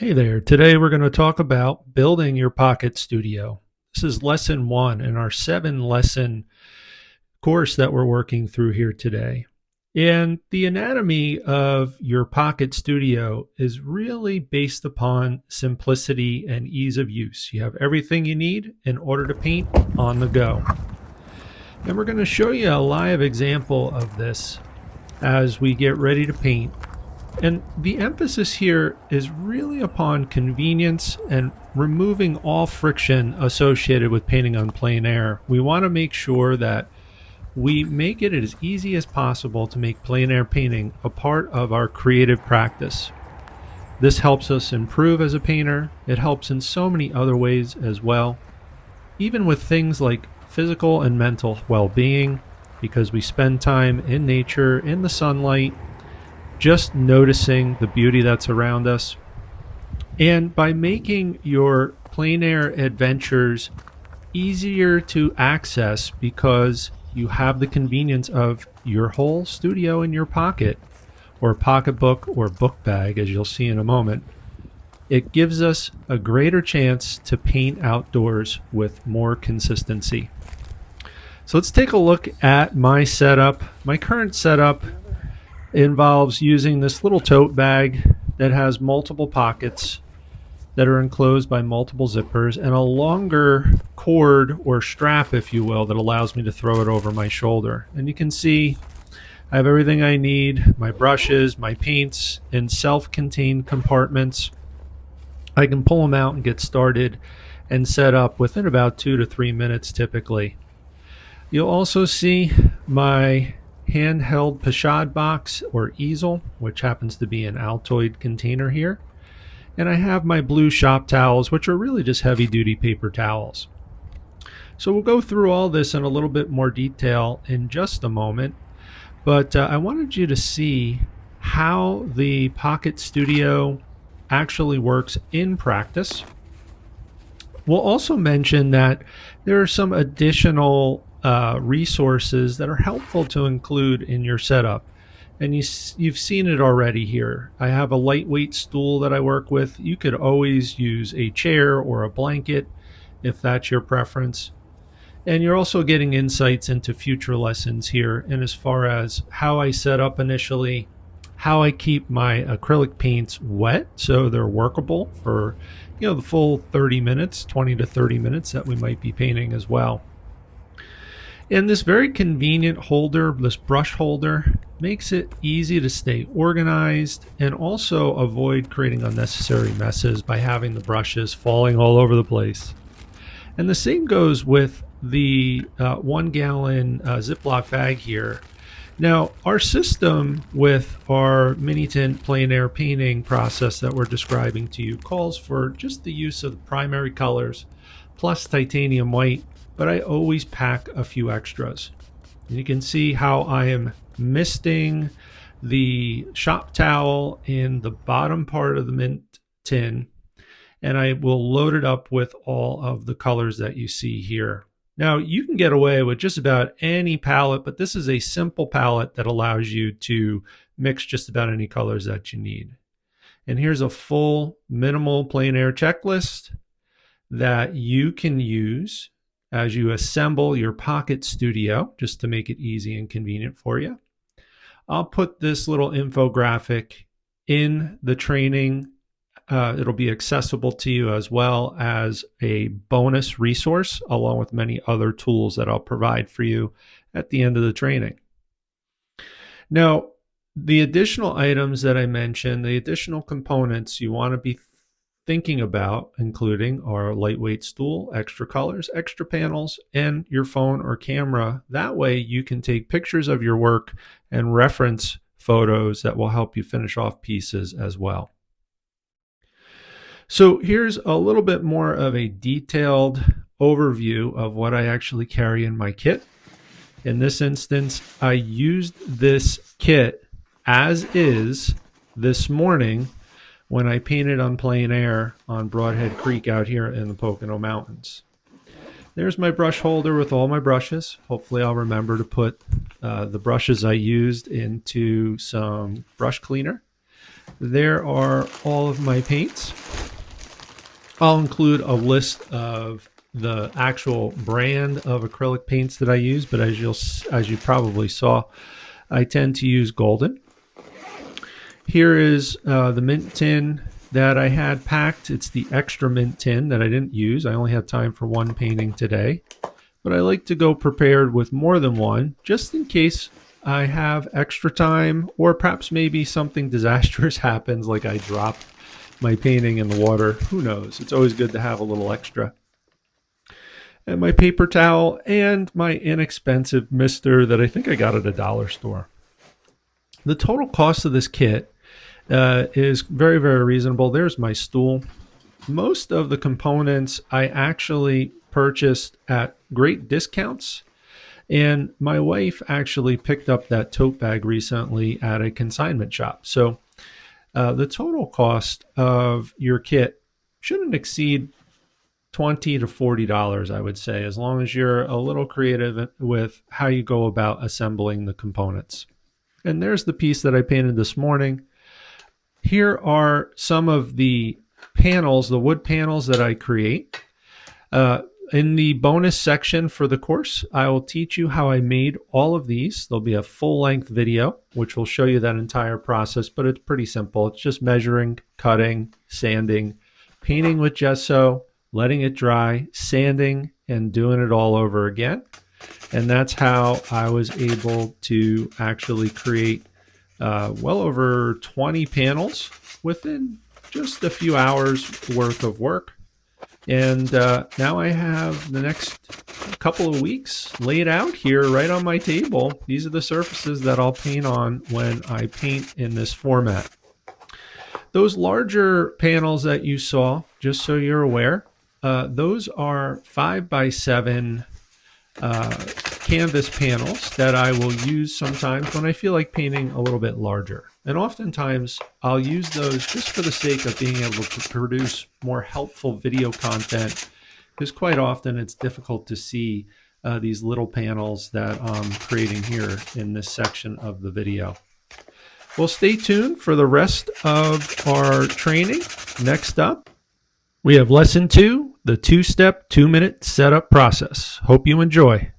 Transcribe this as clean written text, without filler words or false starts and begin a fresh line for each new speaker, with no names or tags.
Hey there. Today we're going to talk about building your pocket studio. This is lesson 1 in our 7-lesson course that we're working through here today. And the anatomy of your pocket studio is really based upon simplicity and ease of use. You have everything you need in order to paint on the go. And we're going to show you a live example of this as we get ready to paint. And the emphasis here is really upon convenience and removing all friction associated with painting on plein air. We want to make sure that we make it as easy as possible to make plein air painting a part of our creative practice. This helps us improve as a painter. It helps in so many other ways as well, even with things like physical and mental well-being, because we spend time in nature, in the sunlight, just noticing the beauty that's around us. And by making your plein air adventures easier to access because you have the convenience of your whole studio in your pocket, or pocketbook or book bag, as you'll see in a moment, it gives us a greater chance to paint outdoors with more consistency. So let's take a look at my setup. My current setup involves using this little tote bag that has multiple pockets that are enclosed by multiple zippers and a longer cord or strap, if you will, that allows me to throw it over my shoulder. And you can see I have everything I need, my brushes, my paints in self-contained compartments. I can pull them out and get started and set up within about 2 to 3 minutes typically. You'll also see my handheld pochade box or easel, which happens to be an Altoid container here. And I have my blue shop towels, which are really just heavy duty paper towels. So we'll go through all this in a little bit more detail in just a moment. But I wanted you to see how the Pocket Studio actually works in practice. We'll also mention that there are some additional resources that are helpful to include in your setup. And you've seen it already here. I have a lightweight stool that I work with. You could always use a chair or a blanket if that's your preference. And you're also getting insights into future lessons here, and as far as how I set up initially, how I keep my acrylic paints wet so they're workable for the full 30 minutes, 20 to 30 minutes that we might be painting as well. And this very convenient holder, this brush holder, makes it easy to stay organized and also avoid creating unnecessary messes by having the brushes falling all over the place. And the same goes with the 1 gallon Ziploc bag here. Now, our system with our mini tint plein air painting process that we're describing to you calls for just the use of the primary colors plus titanium white, but I always pack a few extras. And you can see how I am misting the shop towel in the bottom part of the mint tin, and I will load it up with all of the colors that you see here. Now, you can get away with just about any palette, but this is a simple palette that allows you to mix just about any colors that you need. And here's a full minimal plein air checklist that you can use as you assemble your pocket studio, just to make it easy and convenient for you. I'll put this little infographic in the training. It'll be accessible to you as well as a bonus resource, along with many other tools that I'll provide for you at the end of the training. Now, the additional items that I mentioned, the additional components you want to be thinking about including our lightweight stool, extra colors, extra panels, and your phone or camera. That way you can take pictures of your work and reference photos that will help you finish off pieces as well. So here's a little bit more of a detailed overview of what I actually carry in my kit. In this instance, I used this kit as is this morning when I painted on plein air on Broadhead Creek out here in the Pocono Mountains. There's my brush holder with all my brushes. Hopefully I'll remember to put the brushes I used into some brush cleaner. There are all of my paints. I'll include a list of the actual brand of acrylic paints that I use, but as you probably saw, I tend to use Golden. Here is the mint tin that I had packed. It's the extra mint tin that I didn't use. I only had time for one painting today, but I like to go prepared with more than one, just in case I have extra time, or perhaps maybe something disastrous happens, like I drop my painting in the water. Who knows? It's always good to have a little extra. And my paper towel and my inexpensive mister that I think I got at a dollar store. The total cost of this kit is very, very reasonable. There's my stool. Most of the components I actually purchased at great discounts. And my wife actually picked up that tote bag recently at a consignment shop. So the total cost of your kit shouldn't exceed $20 to $40, I would say, as long as you're a little creative with how you go about assembling the components. And there's the piece that I painted this morning. Here are some of the panels, the wood panels that I create. In the bonus section for the course, I will teach you how I made all of these. There'll be a full-length video, which will show you that entire process, but it's pretty simple. It's just measuring, cutting, sanding, painting with gesso, letting it dry, sanding, and doing it all over again. And that's how I was able to actually create well over 20 panels within just a few hours worth of work. And now I have the next couple of weeks laid out here right on my table. These are the surfaces that I'll paint on when I paint in this format. Those larger panels that you saw, just so you're aware, those are 5x7 canvas panels that I will use sometimes when I feel like painting a little bit larger. And oftentimes I'll use those just for the sake of being able to produce more helpful video content, because quite often it's difficult to see these little panels that I'm creating here in this section of the video. Well, stay tuned for the rest of our training. Next up, we have lesson 2, the 2-step 2-minute setup process. Hope you enjoy.